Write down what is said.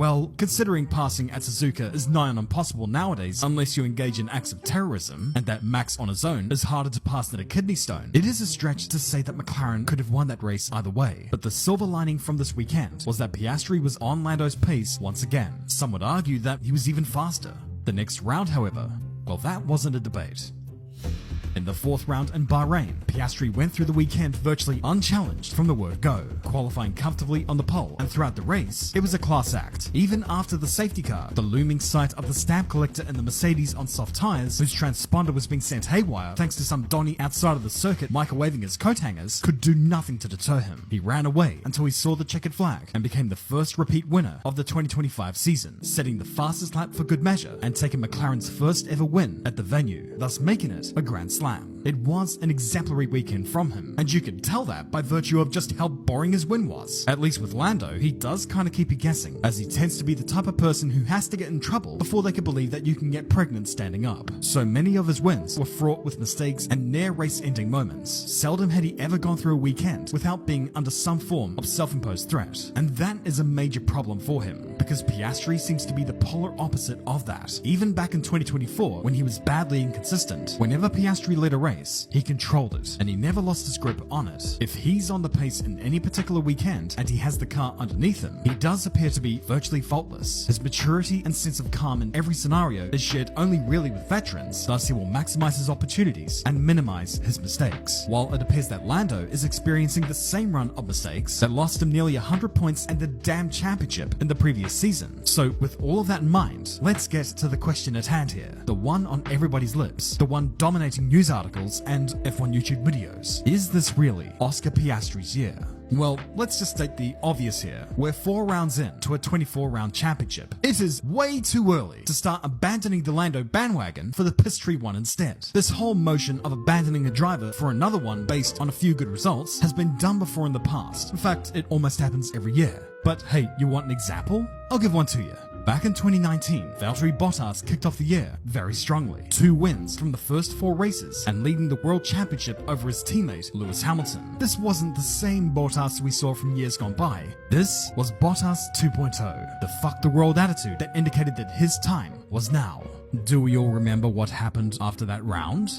Well, considering passing at Suzuka is nigh on impossible nowadays unless you engage in acts of terrorism, and that Max on his own is harder to pass than a kidney stone, it is a stretch to say that McLaren could have won that race either way. But the silver lining from this weekend was that Piastri was on Lando's pace once again. Some would argue that he was even faster. The next round, however, well, that wasn't a debate. In the fourth round in Bahrain, Piastri went through the weekend virtually unchallenged from the word go, qualifying comfortably on the pole, and throughout the race, it was a class act. Even after the safety car, the looming sight of the stamp collector in the Mercedes on soft tyres, whose transponder was being sent haywire thanks to some Donny outside of the circuit microwaving his coat hangers, could do nothing to deter him. He ran away until he saw the checkered flag and became the first repeat winner of the 2025 season, setting the fastest lap for good measure and taking McLaren's first ever win at the venue, thus making it a Grand Slam. It was an exemplary weekend from him, and you could tell that by virtue of just how boring his win was. At least with Lando, he does kind of keep you guessing, as he tends to be the type of person who has to get in trouble before they can believe that you can get pregnant standing up. So many of his wins were fraught with mistakes and near race-ending moments. Seldom had he ever gone through a weekend without being under some form of self-imposed threat, and that is a major problem for him, because Piastri seems to be the polar opposite of that. Even back in 2024, when he was badly inconsistent, whenever Piastri led a race, he controlled it, and he never lost his grip on it. If he's on the pace in any particular weekend, and he has the car underneath him, he does appear to be virtually faultless. His maturity and sense of calm in every scenario is shared only really with veterans, thus he will maximize his opportunities and minimize his mistakes. While it appears that Lando is experiencing the same run of mistakes that lost him nearly 100 points and the damn championship in the previous season. So with all of that in mind, let's get to the question at hand here. The one on everybody's lips, the one dominating news articles and F1 YouTube videos. Is this really Oscar Piastri's year? Well, let's just state the obvious here. We're 4 rounds in to a 24-round championship. It is way too early to start abandoning the Lando bandwagon for the Piastri one instead. This whole motion of abandoning a driver for another one based on a few good results has been done before in the past. In fact, it almost happens every year. But hey, you want an example? I'll give one to you. Back in 2019, Valtteri Bottas kicked off the year very strongly. 2 wins from the first 4 races and leading the World Championship over his teammate Lewis Hamilton. This wasn't the same Bottas we saw from years gone by. This was Bottas 2.0, the fuck the world attitude that indicated that his time was now. Do we all remember what happened after that round?